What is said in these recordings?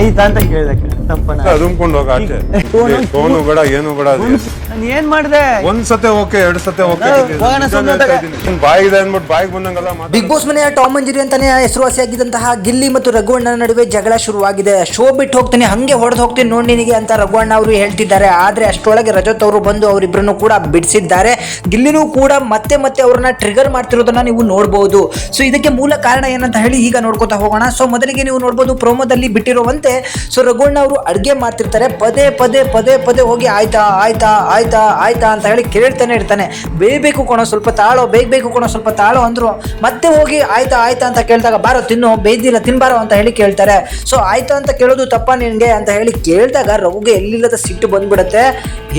ಆಯ್ತಾ ಅಂತ ಕೇಳಿದಕ್ಕೆ ತಪ್ಪನ ಅದುಮ್ಕೊಂಡು ಹೋಗ ಆಚೆ ಫೋನು ಬೇಡ ಏನು ಬೇಡ. ನಾನು ಏನ್ ಮಾಡಿದೆ? ಒಂದ್ಸತೆ ಓಕೆ, ಎರಡ್ ಸತೆ ಓಕೆ, ಬಾಯಿದೆ ಅಂದ್ಬಿಟ್ಟು ಬಾಯಿಗೆ ಬಂದಂಗಲ್ಲ. ಬಿಗ್ ಬಾಸ್ ಮನೆಯ ಟಾಮ್ ಅಂಡ್ ಜೆರಿ ಅಂತಾನೆ ಹೆಸರುವಾಸಿಯಾಗಿದ್ದಂತಹ ಗಿಲ್ಲಿ ಮತ್ತು ರಘುವಣ್ಣನ ನಡುವೆ ಜಗಳ ಶುರುವಾಗಿದೆ. ಶೋ ಬಿಟ್ಟು ಹೋಗ್ತೀನಿ, ಹಂಗೆ ಹೊಡೆದು ಹೋಗ್ತೀನಿ ನೋಡಿ ನಿನಗೆ ಅಂತ ರಘುವಣ್ಣ ಅವರು ಹೇಳ್ತಿದ್ದಾರೆ. ಆದ್ರೆ ಅಷ್ಟರೊಳಗೆ ರಜತ್ ಅವರು ಬಂದು ಅವರಿಬ್ಬರನ್ನು ಕೂಡ ಬಿಡಿಸಿದ್ದಾರೆ. ಗಿಲ್ಲಿನೂ ಕೂಡ ಮತ್ತೆ ಮತ್ತೆ ಅವ್ರನ್ನ ಟ್ರಿಗರ್ ಮಾಡ್ತಿರೋದನ್ನ ನೀವು ನೋಡಬಹುದು. ಸೊ ಇದಕ್ಕೆ ಮೂಲ ಕಾರಣ ಏನಂತ ಹೇಳಿ ಈಗ ನೋಡ್ಕೊತಾ ಹೋಗೋಣ. ಸೊ ಮೊದಲಿಗೆ ನೀವು ನೋಡಬಹುದು ಪ್ರೋಮೋದಲ್ಲಿ ಬಿಟ್ಟಿರುವಂತೆ, ಸೊ ರಘುವಣ್ಣ ಅವರು ಅಡ್ಗೆ ಮಾಡ್ತಿರ್ತಾರೆ. ಪದೇ ಪದೇ ಪದೇ ಪದೇ ಹೋಗಿ ಆಯ್ತಾ ಆಯ್ತಾ ಆಯ್ತಾ ಆಯ್ತಾ ಅಂತ ಹೇಳಿ ಕೇಳ್ತಾನೆ ಇರ್ತಾನೆ. ಬೇಯಬೇಕು ಕೊಣೋ ಸ್ವಲ್ಪ ತಾಳೋ, ಬೇಯಬೇಕು ಕೊಣೋ ಸ್ವಲ್ಪ ತಾಳೋ ಅಂದ್ರು. ಮತ್ತೆ ಹೋಗಿ ಆಯ್ತಾ ಆಯ್ತಾ ಅಂತ ಕೇಳಿದಾಗ ಬಾರೋ ತಿನ್ನು, ಬೇಯ್ದಿಲ್ಲ ತಿನ್ಬಾರೋ ಅಂತ ಹೇಳಿ ಕೇಳ್ತಾರೆ. ಸೊ ಆಯ್ತಾ ಅಂತ ಕೇಳೋದು ತಪ್ಪ ನಿನ್ಗೆ ಅಂತ ಹೇಳಿ ಕೇಳಿದಾಗ ರಘುಗೆ ಎಲ್ಲಿಲ್ಲದ ಸಿಟ್ಟು ಬಂದ್ಬಿಡುತ್ತೆ.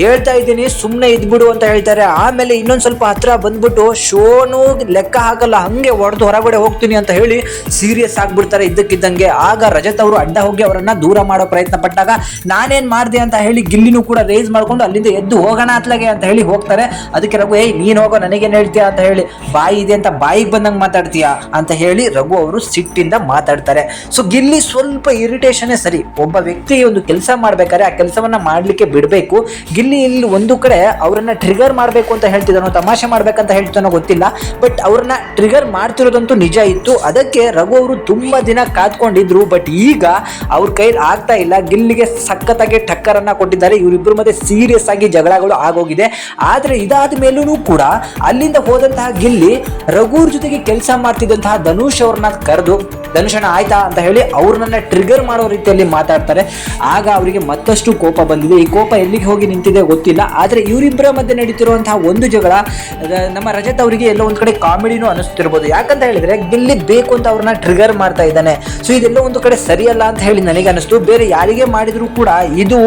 ಹೇಳ್ತಾ ಇದ್ದೀನಿ ಸುಮ್ಮನೆ ಇದ್ಬಿಡು ಅಂತ ಹೇಳ್ತಾರೆ. ಆಮೇಲೆ ಇನ್ನೊಂದು ಸ್ವಲ್ಪ ಹತ್ರ ಬಂದ್ಬಿಟ್ಟು ಶೋನು ಲೆಕ್ಕ ಹಾಕಲ್ಲ, ಹಂಗೆ ಹೊಡೆದು ಹೊರಗಡೆ ಹೋಗ್ತೀನಿ ಅಂತ ಹೇಳಿ ಸೀರಿಯಸ್ ಆಗ್ಬಿಡ್ತಾರೆ ಇದ್ದಕ್ಕಿದ್ದಂಗೆ. ಆಗ ರಜತ್ ಅವರು ಅಡ್ಡ ಹೋಗಿ ಅವರನ್ನ ದೂರ ಮಾಡೋ ಪ್ರಯತ್ನ ಪಟ್ಟಾಗ ನಾನೇನ್ ಮಾಡಿದೆ ಅಂತ ಹೇಳಿ ಗಿಲ್ಲಿನೂ ಕೂಡ ರೇಸ್ ಮಾಡ್ಕೊಂಡು ಅಲ್ಲಿಂದ ಎದ್ದು ಹೋಗೋಣ ಅತ್ಲಾಗೆ ಅಂತ ಹೇಳಿ ಹೋಗ್ತಾರೆ. ಅದಕ್ಕೆ ರಘು ನೀನ್ ಹೋಗೋ ನನಗೇನ್ ಹೇಳ್ತೀಯ ಅಂತ ಹೇಳಿ, ಬಾಯಿ ಇದೆ ಅಂತ ಬಾಯಿಗೆ ಬಂದಂಗೆ ಮಾತಾಡ್ತೀಯಾ ಅಂತ ಹೇಳಿ ರಘು ಅವರು ಸಿಟ್ಟಿಂದ ಮಾತಾಡ್ತಾರೆ. ಸೊ ಗಿಲ್ಲಿ ಸ್ವಲ್ಪ ಇರಿಟೇಷನ್ ಸರಿ. ಒಬ್ಬ ವ್ಯಕ್ತಿ ಒಂದು ಕೆಲಸ ಮಾಡ್ಬೇಕಾದ್ರೆ ಆ ಕೆಲಸವನ್ನ ಮಾಡ್ಲಿಕ್ಕೆ ಬಿಡಬೇಕು. ಗಿಲ್ಲಿ ಇಲ್ಲಿ ಒಂದು ಕಡೆ ಅವರನ್ನ ಟ್ರಿಗರ್ ಮಾಡಬೇಕು ಅಂತ ಹೇಳ್ತಿದ್ದಾನೋ ತಮಾಷೆ ಮಾಡ್ಬೇಕಂತ ಹೇಳ್ತಾನೋ ಗೊತ್ತಿಲ್ಲ, ಬಟ್ ಅವ್ರನ್ನ ಟ್ರಿಗರ್ ಮಾಡ್ತಿರೋದಂತೂ ನಿಜ ಇತ್ತು. ಅದಕ್ಕೆ ರಘು ಅವರು ತುಂಬಾ ದಿನ ಕಾದ್ಕೊಂಡಿದ್ರು. ಬಟ್ ಈಗ ಅವ್ರ ಕೈಲಿ ಆಗ್ತಾ ಇಲ್ಲ. ಗಿಲ್ಲಿಗೆ ಸಖತ್ತಾಗಿ ಟಕ್ಕರನ್ನ ಕೊಟ್ಟಿದ್ದಾರೆ. ಇವರಿಬ್ಬರ ಮಧ್ಯೆ ಸೀರಿಯಸ್ ಆಗಿ ಜಗಳಗಳು ಆಗೋಗಿದೆ. ಆದ್ರೆ ಇದಾದ ಮೇಲೂ ಕೂಡ ಅಲ್ಲಿಂದ ಹೋದಂತಹ ಗಿಲ್ಲಿ ರಘುವ್ರ ಜೊತೆಗೆ ಕೆಲಸ ಮಾಡ್ತಿದ್ದಂತಹ ಧನುಷ್ ಅವ್ರನ್ನ ಕರೆದು ಧನುಷಣ ಆಯ್ತಾ ಅಂತ ಹೇಳಿ ಅವ್ರನ್ನ ಟ್ರಿಗರ್ ಮಾಡೋ ರೀತಿಯಲ್ಲಿ ಮಾತಾಡ್ತಾರೆ. ಆಗ ಅವರಿಗೆ ಮತ್ತಷ್ಟು ಕೋಪ ಬಂದಿದೆ. ಈ ಕೋಪ ಎಲ್ಲಿಗೆ ಹೋಗಿ ನಿಂತಿದೆ ಗೊತ್ತಿಲ್ಲ. ಆದ್ರೆ ಇವರಿಬ್ಬರ ಮಧ್ಯೆ ನಡೀತಿರುವಂತಹ ಒಂದು ಜಗಳ ನಮ್ಮ ರಜತ್ ಅವರಿಗೆ ಎಲ್ಲೋ ಒಂದ್ ಕಡೆ ಕಾಮಿಡಿನೂ ಅನಿಸ್ತಿರ್ಬೋದು. ಯಾಕಂತ ಹೇಳಿದ್ರೆ ಗಿಲ್ಲಿ ಬೇಕು ಅಂತ ಅವ್ರನ್ನ ಟ್ರಿಗರ್ ಮಾಡ್ತಾ ಇದ್ದಾನೆ. ಸೊ ಇದೆಲ್ಲ ಒಂದು ಕಡೆ ಸರಿಯಲ್ಲ ಅಂತ ಹೇಳಿ ನನಗೆ ಅನಿಸ್ತು. ಬೇರೆ ಯಾರಿಗೆ ಮಾಡಿದ್ರು ಕೂಡ ಇದು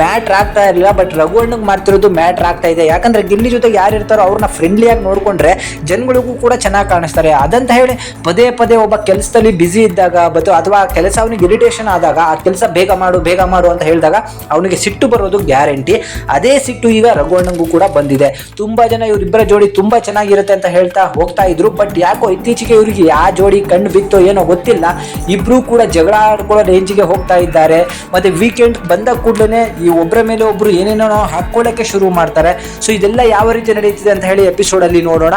ಮ್ಯಾಟ್ರ್ ಆಗ್ತಾ ಇರಲಿಲ್ಲ, ಬಟ್ ರಘುವಣ್ಣಗೆ ಮಾಡ್ತಿರೋದು ಮ್ಯಾಟ್ರ್ ಆಗ್ತಾ ಇದೆ. ಯಾಕಂದ್ರೆ ಗಿಲ್ಲಿ ಜೊತೆ ಯಾರು ಇರ್ತಾರೋ ಅವ್ರನ್ನ ಫ್ರೆಂಡ್ಲಿಯಾಗಿ ನೋಡ್ಕೊಂಡ್ರೆ ಜನಗಳಿಗೂ ಕೂಡ ಚೆನ್ನಾಗಿ ಕಾಣಿಸ್ತಾರೆ. ಅದಂತ ಹೇಳಿ ಪದೇ ಪದೇ ಒಬ್ಬ ಕೆಲಸದಲ್ಲಿ ಬಿಸಿ ಇದ್ದಾಗ ಅಥವಾ ಕೆಲಸ ಅವನಿಗೆ ಇರಿಟೇಷನ್ ಆದಾಗ ಆ ಕೆಲಸ ಬೇಗ ಮಾಡು ಅಂತ ಹೇಳಿದಾಗ ಅವನಿಗೆ ಸಿಟ್ಟು ಬರೋದು ಗ್ಯಾರಂಟಿ. ಅದೇ ಸಿಟ್ಟು ಈಗ ರಘುವಣ್ಣಂಗೂ ಕೂಡ ಬಂದಿದೆ. ತುಂಬಾ ಜನ ಇವರಿಬ್ಬರ ಜೋಡಿ ತುಂಬಾ ಚೆನ್ನಾಗಿರುತ್ತೆ ಅಂತ ಹೇಳ್ತಾ ಹೋಗ್ತಾ ಇದ್ರು. ಬಟ್ ಯಾಕೋ ಇತ್ತೀಚೆಗೆ ಇವರಿಗೆ ಯಾವ ಜೋಡಿ ಕಣ್ಣು ಬಿತ್ತೋ ಏನೋ ಗೊತ್ತಿಲ್ಲ, ಇಬ್ರು ಕೂಡ ಜಗಳ ಆಡ್ಕೊಳ್ಳೋ ರೇಂಜಿಗೆ ಹೋಗ್ತಾ ಇದ್ದಾರೆ. ಮತ್ತೆ ವೀಕೆಂಡ್ ಬಂದ ಕೂಡಲೇ ಈ ಒಬ್ಬರ ಮೇಲೆ ಒಬ್ರು ಏನೇನೋ ಹಾಕೊಳ್ಳಕ್ಕೆ ಶುರು ಮಾಡ್ತಾರೆ. ಸೊ ಇದೆಲ್ಲ ಯಾವ ರೀತಿ ನಡೀತಿದೆ ಅಂತ ಹೇಳಿ ಎಪಿಸೋಡ್ ಅಲ್ಲಿ ನೋಡೋಣ.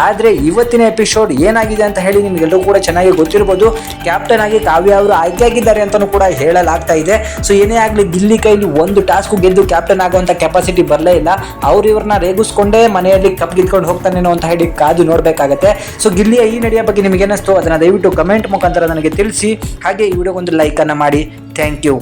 ಆದ್ರೆ ಇವತ್ತಿನ ಎಪಿಸೋಡ್ ಏನಾಗಿದೆ ಅಂತ ಹೇಳಿ ನಿಮ್ಗೆಲ್ಲರೂ ಕೂಡ ಚೆನ್ನಾಗಿ ಗೊತ್ತಿರ್ಬೋದು. ಕ್ಯಾಪ್ಟನ್ ಆಗಿ ಕಾವ್ಯ ಅವರು ಆಯ್ಕೆಯಾಗಿದ್ದಾರೆ ಅಂತಾನೂ ಕೂಡ ಹೇಳಲಾಗ್ತಾ ಇದೆ. ಸೊ ಏನೇ ಆಗ್ಲಿ ಗಿಲ್ಲಿ ಕೈಲಿ ಒಂದು ಟಾಸ್ಕ್ ಗೆದ್ದು ಕ್ಯಾಪ್ಟನ್ ಆಗುವಂತ ಕೆಪಾಸಿಟಿ ಬರಲೇ ಇಲ್ಲ. ಅವ್ರು ಇವ್ರನ್ನ ರೇಗಿಸ್ಕೊಂಡೇ ಮನೆಯಲ್ಲಿ ಕಪ್ ಗೆದ್ಕೊಂಡು ಹೋಗ್ತಾನೇನೋ ಅಂತ ಹೇಳಿ ಕಾದು ನೋಡ್ಬೇಕಾಗತ್ತೆ. ಸೊ ಗಿಲ್ಲಿಯ ಈ ನಡೆಯ ಬಗ್ಗೆ ನಿಮಗೆ ಏನಿಸ್ತು ಅದನ್ನ ದಯವಿಟ್ಟು ಕಮೆಂಟ್ ಮುಖಾಂತರ ನನಗೆ ತಿಳಿಸಿ. ಹಾಗೆ ಈ ವಿಡಿಯೋಗೊಂದು ಲೈಕ್ ಅನ್ನ ಮಾಡಿ. Thank you.